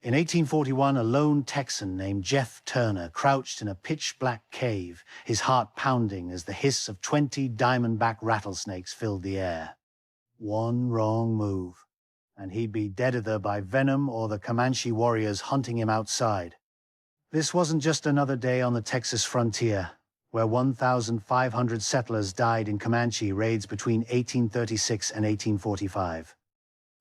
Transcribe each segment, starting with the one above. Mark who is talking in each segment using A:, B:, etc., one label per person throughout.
A: In 1841, a lone Texan named Jeff Turner crouched in a pitch-black cave, his heart pounding as the hiss of 20 diamondback rattlesnakes filled the air. One wrong move, and he'd be dead either by venom or the Comanche warriors hunting him outside. This wasn't just another day on the Texas frontier, where 1,500 settlers died in Comanche raids between 1836 and 1845.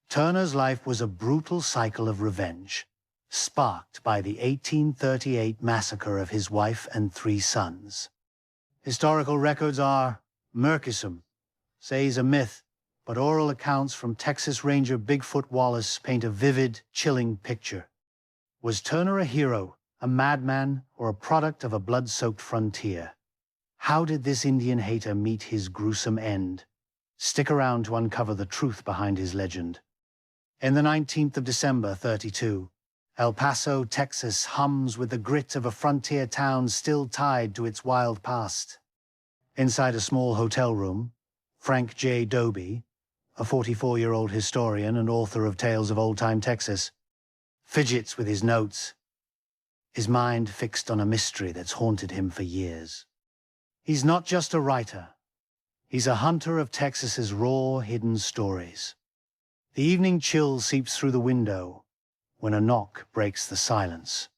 A: Turner's life was a brutal cycle of revenge, sparked by the 1838 massacre of his wife and 3 sons. Historical records are murkisome, say he's a myth, but oral accounts from Texas Ranger Bigfoot Wallace paint a vivid, chilling picture. Was Turner a hero, a madman, or a product of a blood-soaked frontier? How did this Indian hater meet his gruesome end? Stick around to uncover the truth behind his legend. In the 19th of December, 32, El Paso, Texas hums with the grit of a frontier town still tied to its wild past. Inside a small hotel room, Frank J. Dobie, a 44-year-old historian and author of Tales of Old-Time Texas, fidgets with his notes, his mind fixed on a mystery that's haunted him for years. He's not just a writer. He's a hunter of Texas's raw, hidden stories. The evening chill seeps through the window when a knock breaks the silence.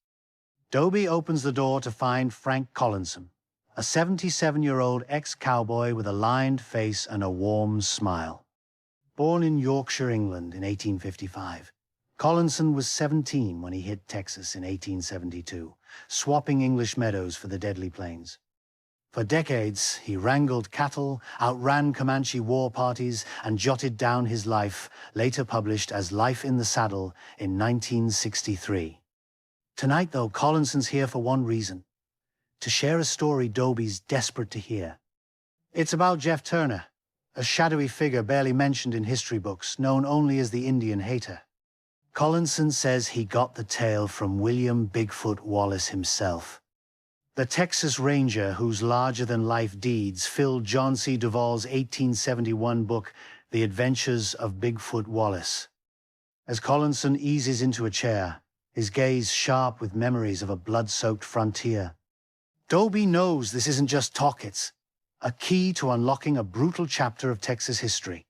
A: Dobie opens the door to find Frank Collinson, a 77-year-old ex-cowboy with a lined face and a warm smile. Born in Yorkshire, England in 1855, Collinson was 17 when he hit Texas in 1872, swapping English meadows for the deadly plains. For decades, he wrangled cattle, outran Comanche war parties, and jotted down his life, later published as Life in the Saddle in 1963. Tonight, though, Collinson's here for one reason: to share a story Dobie's desperate to hear. It's about Jeff Turner, a shadowy figure barely mentioned in history books, known only as the Indian hater. Collinson says he got the tale from William Bigfoot Wallace himself, the Texas Ranger whose larger-than-life deeds filled John C. Duvall's 1871 book, The Adventures of Bigfoot Wallace. As Collinson eases into a chair, his gaze sharp with memories of a blood-soaked frontier, Dobie knows this isn't just talk, it's a key to unlocking a brutal chapter of Texas history.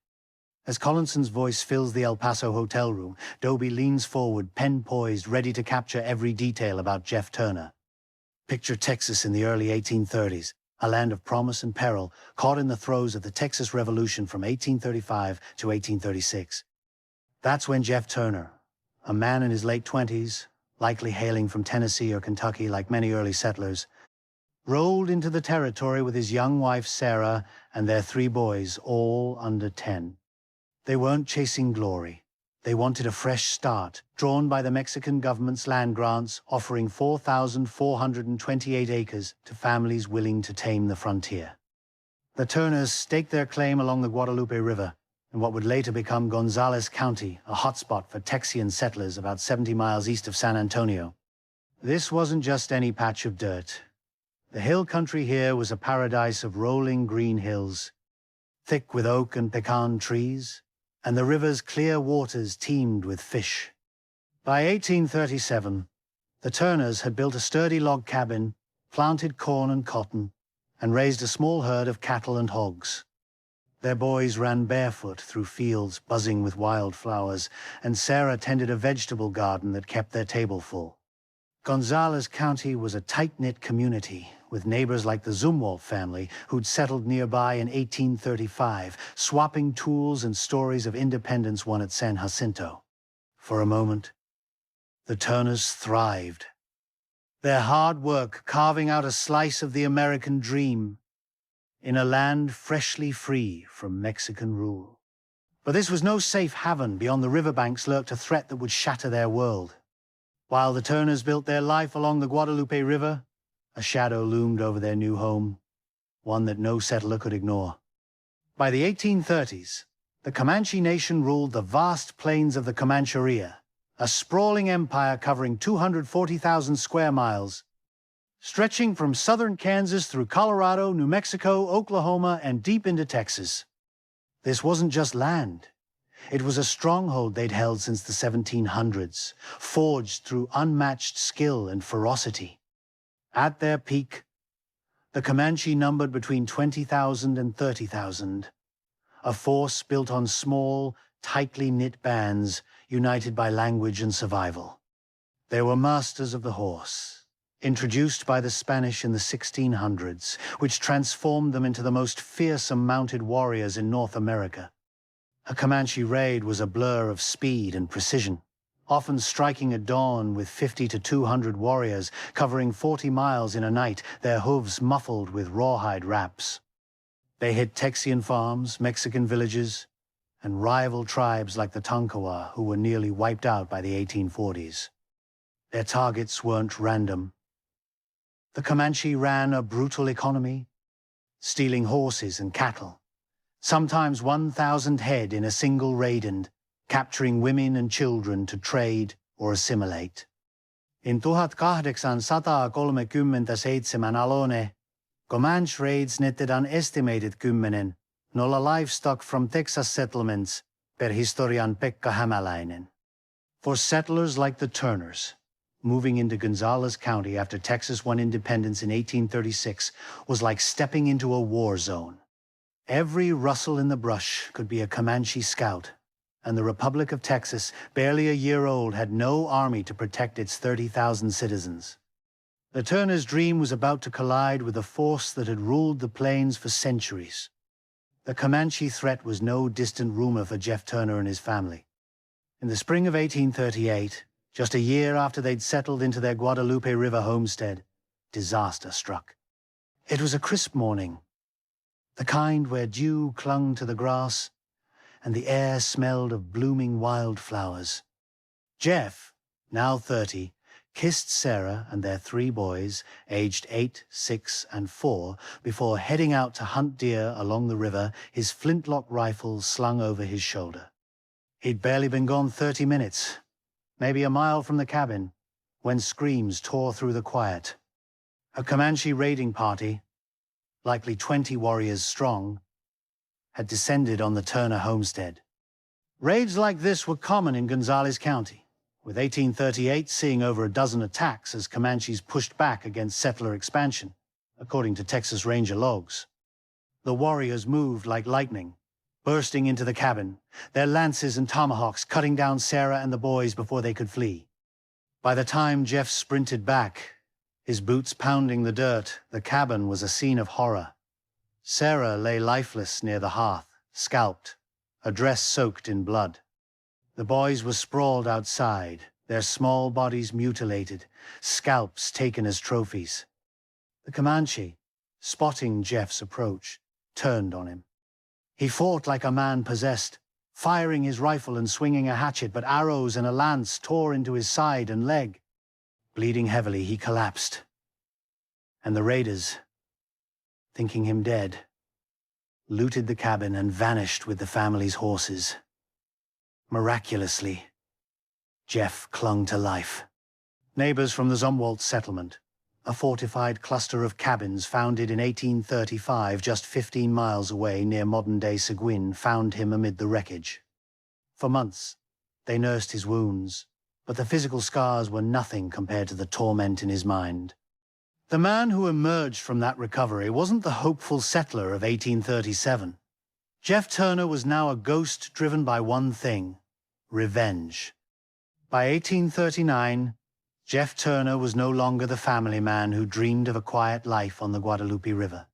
A: As Collinson's voice fills the El Paso hotel room, Dobie leans forward, pen poised, ready to capture every detail about Jeff Turner. Picture Texas in the early 1830s, a land of promise and peril, caught in the throes of the Texas Revolution from 1835 to 1836. That's when Jeff Turner, a man in his late 20s, likely hailing from Tennessee or Kentucky like many early settlers, rolled into the territory with his young wife Sarah and their 3 boys, all under 10. They weren't chasing glory. They wanted a fresh start, drawn by the Mexican government's land grants, offering 4,428 acres to families willing to tame the frontier. The Turners staked their claim along the Guadalupe River, in what would later become Gonzales County, a hotspot for Texian settlers about 70 miles east of San Antonio. This wasn't just any patch of dirt. The hill country here was a paradise of rolling green hills, thick with oak and pecan trees, and the river's clear waters teemed with fish. By 1837, the Turners had built a sturdy log cabin, planted corn and cotton, and raised a small herd of cattle and hogs. Their boys ran barefoot through fields buzzing with wildflowers, and Sarah tended a vegetable garden that kept their table full. Gonzales County was a tight-knit community, with neighbors like the Zumwalt family who'd settled nearby in 1835, swapping tools and stories of independence won at San Jacinto. For a moment, the Turners thrived. Their hard work carving out a slice of the American dream in a land freshly free from Mexican rule. But this was no safe haven. Beyond the riverbanks lurked a threat that would shatter their world. While the Turners built their life along the Guadalupe River, a shadow loomed over their new home, one that no settler could ignore. By the 1830s, the Comanche Nation ruled the vast plains of the Comancheria, a sprawling empire covering 240,000 square miles, stretching from southern Kansas through Colorado, New Mexico, Oklahoma, and deep into Texas. This wasn't just land. It was a stronghold they'd held since the 1700s, forged through unmatched skill and ferocity. At their peak, the Comanche numbered between 20,000 and 30,000, a force built on small, tightly knit bands united by language and survival. They were masters of the horse, introduced by the Spanish in the 1600s, which transformed them into the most fearsome mounted warriors in North America. A Comanche raid was a blur of speed and precision, often striking at dawn with 50 to 200 warriors covering 40 miles in a night, their hooves muffled with rawhide wraps. They hit Texian farms, Mexican villages, and rival tribes like the Tonkawa, who were nearly wiped out by the 1840s. Their targets weren't random. The Comanche ran a brutal economy, stealing horses and cattle, sometimes 1,000 head in a single raid, and capturing women and children to trade or assimilate. In 1837 alone, Comanche raids netted an estimated 10 nolla livestock from Texas settlements, per historian Pekka Hämäläinen. For settlers like the Turners, moving into Gonzales County after Texas won independence in 1836 was like stepping into a war zone. Every rustle in the brush could be a Comanche scout, and the Republic of Texas, barely a year old, had no army to protect its 30,000 citizens. The Turners' dream was about to collide with a force that had ruled the plains for centuries. The Comanche threat was no distant rumor for Jeff Turner and his family. In the spring of 1838, just a year after they'd settled into their Guadalupe River homestead, disaster struck. It was a crisp morning, the kind where dew clung to the grass and the air smelled of blooming wildflowers. Jeff, now 30, kissed Sarah and their 3 boys, aged 8, 6, and 4, before heading out to hunt deer along the river, his flintlock rifle slung over his shoulder. He'd barely been gone 30 minutes, maybe a mile from the cabin, when screams tore through the quiet. A Comanche raiding party, likely 20 warriors strong, had descended on the Turner homestead. Raids like this were common in Gonzales County, with 1838 seeing over a dozen attacks as Comanches pushed back against settler expansion, according to Texas Ranger logs. The warriors moved like lightning, bursting into the cabin, their lances and tomahawks cutting down Sarah and the boys before they could flee. By the time Jeff sprinted back, his boots pounding the dirt, the cabin was a scene of horror. Sarah lay lifeless near the hearth, scalped, her dress soaked in blood. The boys were sprawled outside, their small bodies mutilated, scalps taken as trophies. The Comanche, spotting Jeff's approach, turned on him. He fought like a man possessed, firing his rifle and swinging a hatchet, but arrows and a lance tore into his side and leg. Bleeding heavily, he collapsed. And the raiders, thinking him dead, looted the cabin and vanished with the family's horses. Miraculously, Jeff clung to life. Neighbors from the Zumwalt settlement, a fortified cluster of cabins founded in 1835 just 15 miles away near modern-day Seguin, found him amid the wreckage. For months, they nursed his wounds, but the physical scars were nothing compared to the torment in his mind. The man who emerged from that recovery wasn't the hopeful settler of 1837. Jeff Turner was now a ghost driven by one thing: revenge. By 1839, Jeff Turner was no longer the family man who dreamed of a quiet life on the Guadalupe River.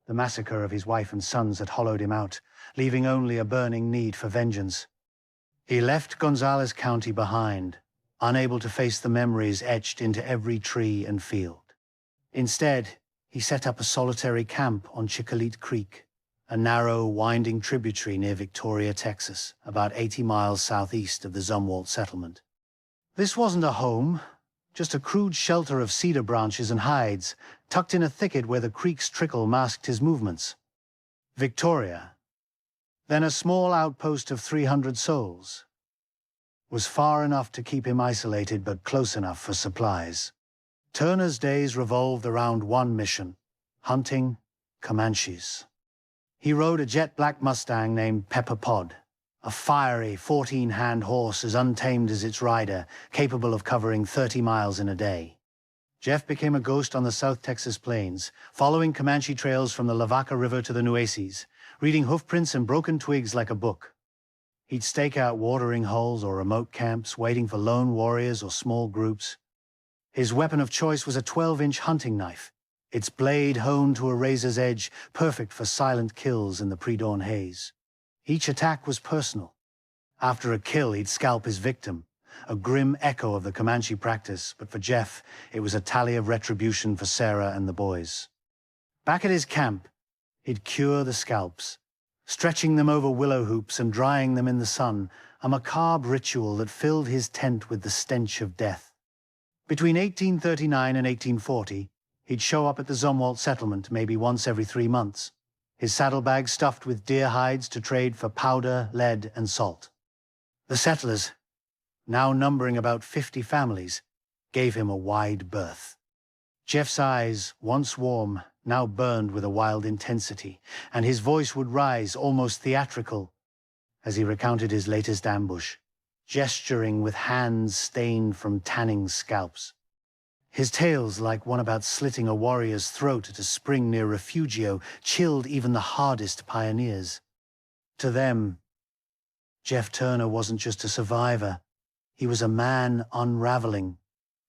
A: The massacre of his wife and sons had hollowed him out, leaving only a burning need for vengeance. He left Gonzales County behind, unable to face the memories etched into every tree and field. Instead, he set up a solitary camp on Chicolite Creek, a narrow, winding tributary near Victoria, Texas, about 80 miles southeast of the Zumwalt settlement. This wasn't a home, just a crude shelter of cedar branches and hides, tucked in a thicket where the creek's trickle masked his movements. Victoria, then a small outpost of 300 souls, was far enough to keep him isolated but close enough for supplies. Turner's days revolved around one mission: hunting Comanches. He rode a jet black Mustang named Pepper Pod, a fiery 14-hand horse as untamed as its rider, capable of covering 30 miles in a day. Jeff became a ghost on the South Texas plains, following Comanche trails from the Lavaca River to the Nueces, reading hoofprints and broken twigs like a book. He'd stake out watering holes or remote camps, waiting for lone warriors or small groups. His weapon of choice was a 12-inch hunting knife, its blade honed to a razor's edge, perfect for silent kills in the pre-dawn haze. Each attack was personal. After a kill, he'd scalp his victim, a grim echo of the Comanche practice, but for Jeff, it was a tally of retribution for Sarah and the boys. Back at his camp, he'd cure the scalps, stretching them over willow hoops and drying them in the sun, a macabre ritual that filled his tent with the stench of death. Between 1839 and 1840, he'd show up at the Zumwalt settlement maybe once every 3 months, his saddlebags stuffed with deer hides to trade for powder, lead, and salt. The settlers, now numbering about 50 families, gave him a wide berth. Jeff's eyes, once warm, now burned with a wild intensity, and his voice would rise, almost theatrical, as he recounted his latest ambush, gesturing with hands stained from tanning scalps. His tales, like one about slitting a warrior's throat at a spring near Refugio, chilled even the hardest pioneers. To them, Jeff Turner wasn't just a survivor. He was a man unraveling,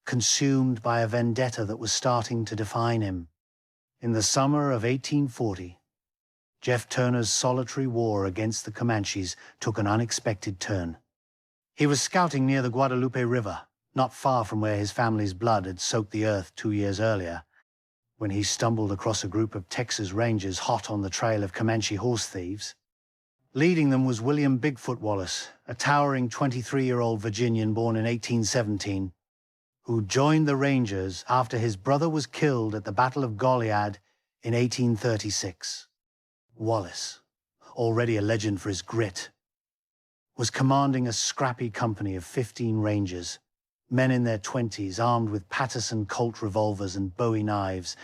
A: consumed by a vendetta that was starting to define him. In the summer of 1840, Jeff Turner's solitary war against the Comanches took an unexpected turn. He was scouting near the Guadalupe River, not far from where his family's blood had soaked the earth 2 years earlier, when he stumbled across a group of Texas Rangers hot on the trail of Comanche horse thieves. Leading them was William Bigfoot Wallace, a towering 23-year-old Virginian born in 1817, who joined the Rangers after his brother was killed at the Battle of Goliad in 1836. Wallace, already a legend for his grit, was commanding a scrappy company of 15 Rangers, men in their 20s armed with Patterson Colt revolvers and Bowie knives,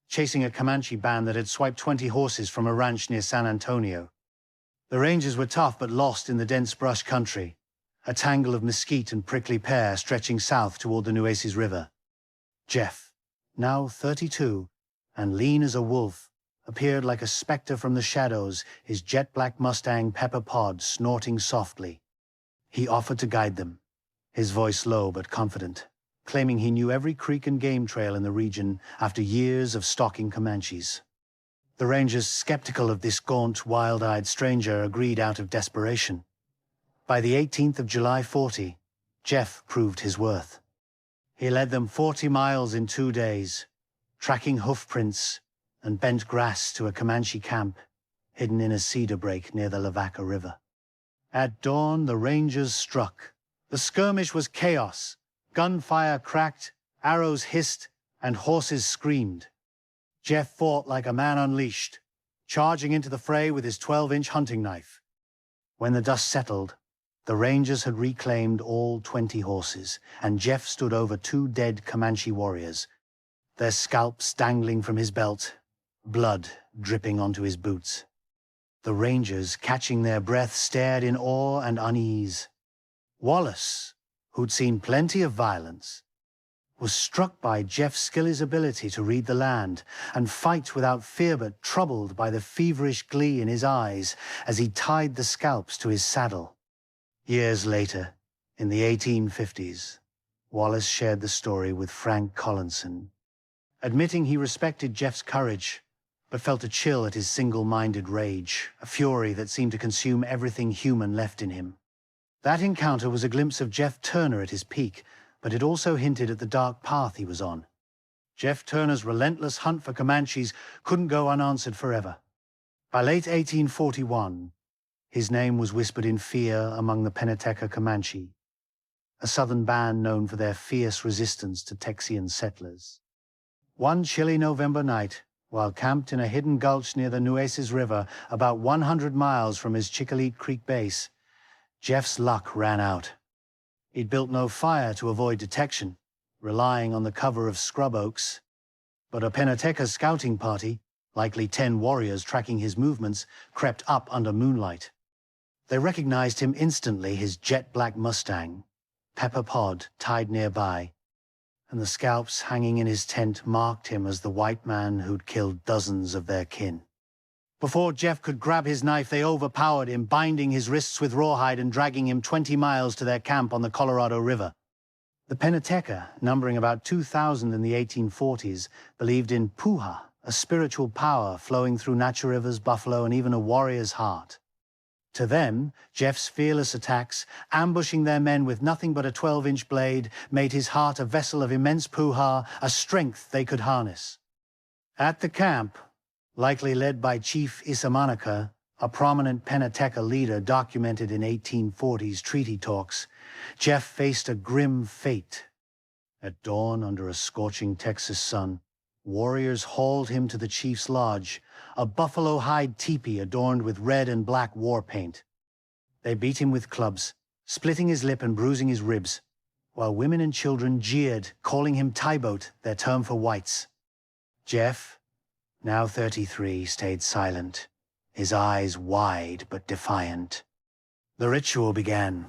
A: chasing a Comanche band that had swiped 20 horses from a ranch near San Antonio. The Rangers were tough but lost in the dense brush country, a tangle of mesquite and prickly pear stretching south toward the Nueces River. Jeff, now 32 and lean as a wolf, appeared like a specter from the shadows, his jet-black Mustang Pepper Pod snorting softly. He offered to guide them, his voice low but confident, claiming he knew every creek and game trail in the region after years of stalking Comanches. The Rangers, skeptical of this gaunt, wild-eyed stranger, agreed out of desperation. By the 18th of July 40, Jeff proved his worth. He led them 40 miles in 2 days, tracking hoofprints and bent grass to a Comanche camp hidden in a cedar brake near the Lavaca River. At dawn, the Rangers struck. The skirmish was chaos. Gunfire cracked, arrows hissed, and horses screamed. Jeff fought like a man unleashed, charging into the fray with his 12-inch hunting knife. When the dust settled, the Rangers had reclaimed all 20 horses, and Jeff stood over 2 dead Comanche warriors, their scalps dangling from his belt, blood dripping onto his boots. The Rangers, catching their breath, stared in awe and unease. Wallace, who'd seen plenty of violence, was struck by Jeff's skill's ability to read the land and fight without fear, but troubled by the feverish glee in his eyes as he tied the scalps to his saddle. Years later, in the 1850s, Wallace shared the story with Frank Collinson, admitting he respected Jeff's courage, but felt a chill at his single-minded rage, a fury that seemed to consume everything human left in him. That encounter was a glimpse of Jeff Turner at his peak, but it also hinted at the dark path he was on. Jeff Turner's relentless hunt for Comanches couldn't go unanswered forever. By late 1841, his name was whispered in fear among the Peneteca Comanche, a southern band known for their fierce resistance to Texian settlers. One chilly November night, while camped in a hidden gulch near the Nueces River, about 100 miles from his Chicolite Creek base, Jeff's luck ran out. He'd built no fire to avoid detection, relying on the cover of scrub oaks, but a Peneteca scouting party, likely 10 warriors tracking his movements, crept up under moonlight. They recognized him instantly, his jet-black Mustang, Pepper Pod tied nearby, and the scalps hanging in his tent marked him as the white man who'd killed dozens of their kin. Before Jeff could grab his knife, they overpowered him, binding his wrists with rawhide and dragging him 20 miles to their camp on the Colorado River. The Penateca, numbering about 2,000 in the 1840s, believed in puha, a spiritual power flowing through Nature Rivers, buffalo, and even a warrior's heart. To them, Jeff's fearless attacks, ambushing their men with nothing but a 12-inch blade, made his heart a vessel of immense puha, a strength they could harness. At the camp, likely led by Chief Isamanaka, a prominent Penateca leader documented in 1840s treaty talks, Jeff faced a grim fate. At dawn, under a scorching Texas sun, warriors hauled him to the chief's lodge, a buffalo hide teepee adorned with red and black war paint. They beat him with clubs, splitting his lip and bruising his ribs, while women and children jeered, calling him Taiboat, their term for whites. Jeff, now 33, stayed silent, his eyes wide but defiant. The ritual began.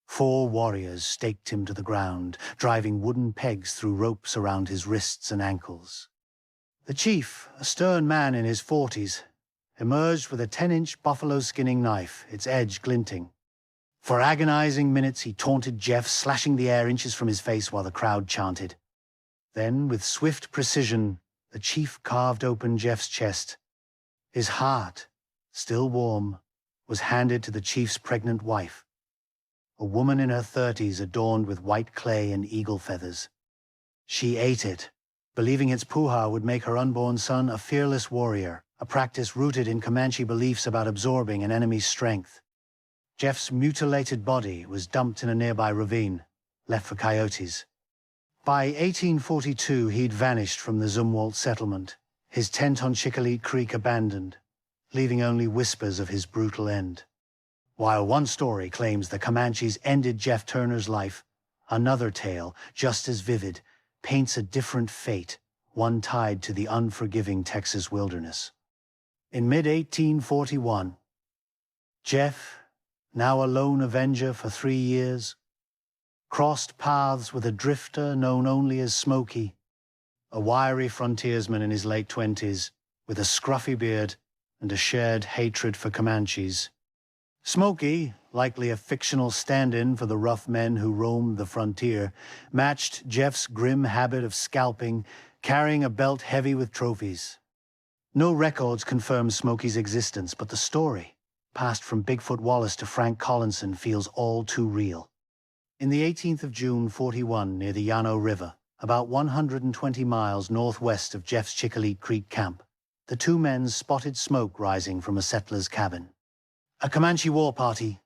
A: 4 warriors staked him to the ground, driving wooden pegs through ropes around his wrists and ankles. The chief, a stern man in his 40s, emerged with a 10-inch buffalo skinning knife, its edge glinting. For agonizing minutes he taunted Jeff, slashing the air inches from his face while the crowd chanted. Then, with swift precision, the chief carved open Jeff's chest. His heart, still warm, was handed to the chief's pregnant wife, a woman in her 30s adorned with white clay and eagle feathers. She ate it, believing its puha would make her unborn son a fearless warrior, a practice rooted in Comanche beliefs about absorbing an enemy's strength. Jeff's mutilated body was dumped in a nearby ravine, left for coyotes. By 1842, he'd vanished from the Zumwalt settlement, his tent on Chickaleet Creek abandoned, leaving only whispers of his brutal end. While one story claims the Comanches ended Jeff Turner's life, another tale, just as vivid, paints a different fate, one tied to the unforgiving Texas wilderness. In mid-1841, Jeff, now a lone avenger for 3 years, crossed paths with a drifter known only as Smokey, a wiry frontiersman in his late 20s, with a scruffy beard and a shared hatred for Comanches. Smokey, likely a fictional stand-in for the rough men who roamed the frontier, matched Jeff's grim habit of scalping, carrying a belt heavy with trophies. No records confirm Smokey's existence, but the story, passed from Bigfoot Wallace to Frank Collinson, feels all too real. In the 18th of June, 41, near the Llano River, about 120 miles northwest of Jeff's Chickaleet Creek camp, the 2 men spotted smoke rising from a settler's cabin. A Comanche war party,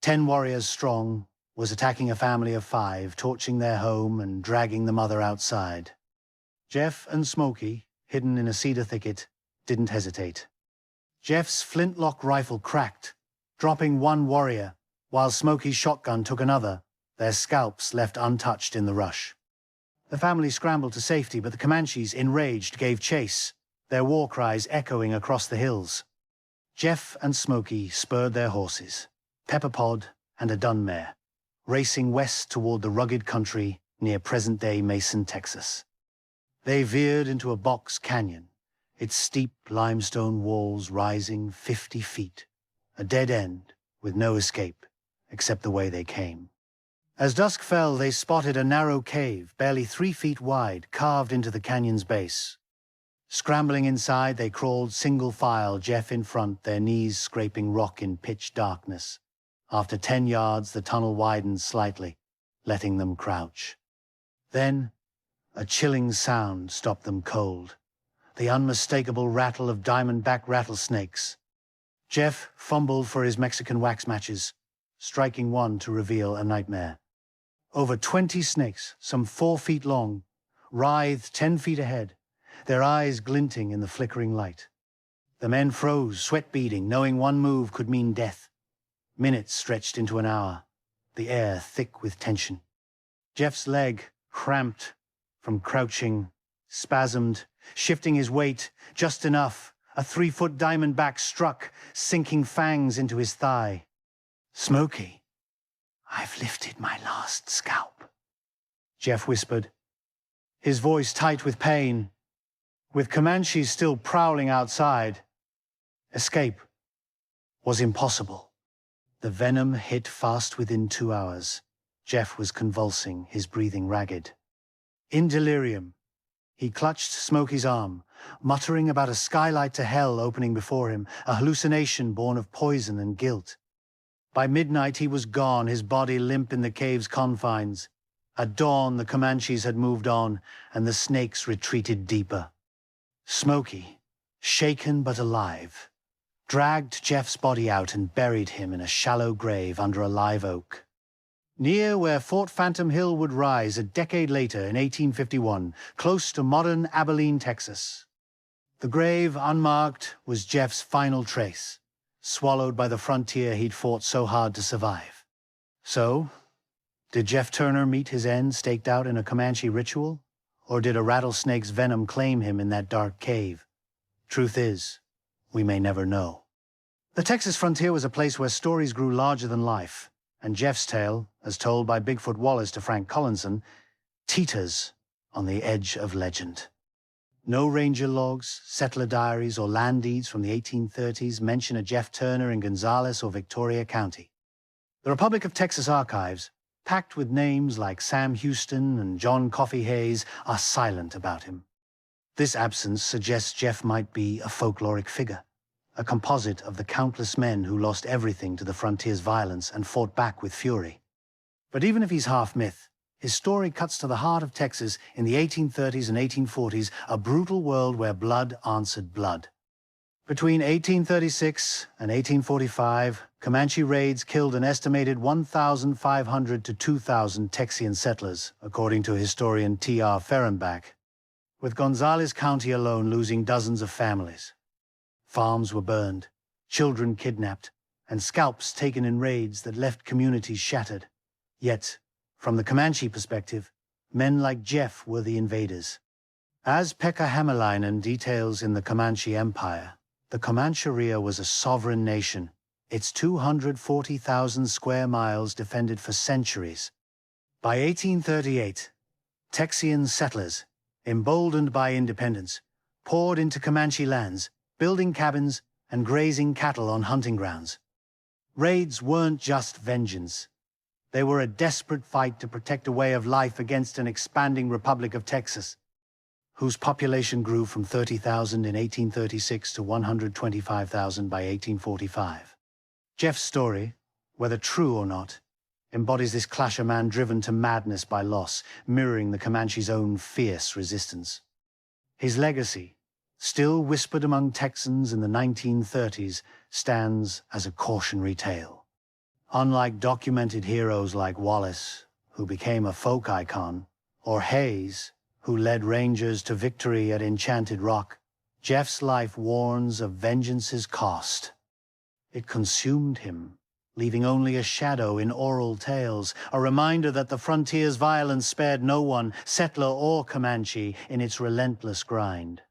A: 10 warriors strong, was attacking a family of 5, torching their home and dragging the mother outside. Jeff and Smokey, hidden in a cedar thicket, didn't hesitate. Jeff's flintlock rifle cracked, dropping 1 warrior, while Smokey's shotgun took another, their scalps left untouched in the rush. The family scrambled to safety, but the Comanches, enraged, gave chase, their war cries echoing across the hills. Jeff and Smokey spurred their horses, Pepper Pod and a dun mare, racing west toward the rugged country near present-day Mason, Texas. They veered into a box canyon, its steep limestone walls rising 50 feet, a dead end with no escape, except the way they came. As dusk fell, they spotted a narrow cave, barely 3 feet wide, carved into the canyon's base. Scrambling inside, they crawled single file, Jeff in front, their knees scraping rock in pitch darkness. After 10 yards, the tunnel widened slightly, letting them crouch. Then, a chilling sound stopped them cold, the unmistakable rattle of diamondback rattlesnakes. Jeff fumbled for his Mexican wax matches, striking one to reveal a nightmare. Over 20 snakes, some 4 feet long, writhed 10 feet ahead, their eyes glinting in the flickering light. The men froze, sweat beading, knowing one move could mean death. Minutes stretched into an hour, the air thick with tension. Jeff's leg, cramped from crouching, spasmed, shifting his weight just enough. A 3-foot diamondback struck, sinking fangs into his thigh. "Smokey, I've lifted my last scalp," Jeff whispered, his voice tight with pain. With Comanches still prowling outside, escape was impossible. The venom hit fast within 2 hours. Jeff was convulsing, his breathing ragged. In delirium, he clutched Smokey's arm, muttering about a skylight to hell opening before him, a hallucination born of poison and guilt. By midnight he was gone, his body limp in the cave's confines. At dawn the Comanches had moved on, and the snakes retreated deeper. Smokey, shaken but alive, dragged Jeff's body out and buried him in a shallow grave under a live oak. Near where Fort Phantom Hill would rise a decade later in 1851, close to modern Abilene, Texas. The grave, unmarked, was Jeff's final trace, swallowed by the frontier he'd fought so hard to survive. So, did Jeff Turner meet his end staked out in a Comanche ritual? Or did a rattlesnake's venom claim him in that dark cave? Truth is, we may never know. The Texas frontier was a place where stories grew larger than life, and Jeff's tale, as told by Bigfoot Wallace to Frank Collinson, teeters on the edge of legend. No ranger logs, settler diaries, or land deeds from the 1830s mention a Jeff Turner in Gonzales or Victoria County. The Republic of Texas archives, packed with names like Sam Houston and John Coffey Hayes, are silent about him. This absence suggests Jeff might be a folkloric figure, a composite of the countless men who lost everything to the frontier's violence and fought back with fury. But even if he's half myth, his story cuts to the heart of Texas in the 1830s and 1840s, a brutal world where blood answered blood. Between 1836 and 1845, Comanche raids killed an estimated 1,500 to 2,000 Texian settlers, according to historian T.R. Fehrenbach, with Gonzales County alone losing dozens of families. Farms were burned, children kidnapped, and scalps taken in raids that left communities shattered. Yet, from the Comanche perspective, men like Jeff were the invaders. As Pekka Hämäläinen details in the Comanche Empire, the Comancheria was a sovereign nation, its 240,000 square miles defended for centuries. By 1838, Texian settlers, emboldened by independence, poured into Comanche lands, building cabins and grazing cattle on hunting grounds. Raids weren't just vengeance. They were a desperate fight to protect a way of life against an expanding Republic of Texas, whose population grew from 30,000 in 1836 to 125,000 by 1845. Jeff's story, whether true or not, embodies this clash of man driven to madness by loss, mirroring the Comanche's own fierce resistance. His legacy, still whispered among Texans in the 1930s, stands as a cautionary tale. Unlike documented heroes like Wallace, who became a folk icon, or Hayes, who led rangers to victory at Enchanted Rock, Jeff's life warns of vengeance's cost. It consumed him, leaving only a shadow in oral tales, a reminder that the frontier's violence spared no one, settler or Comanche, in its relentless grind.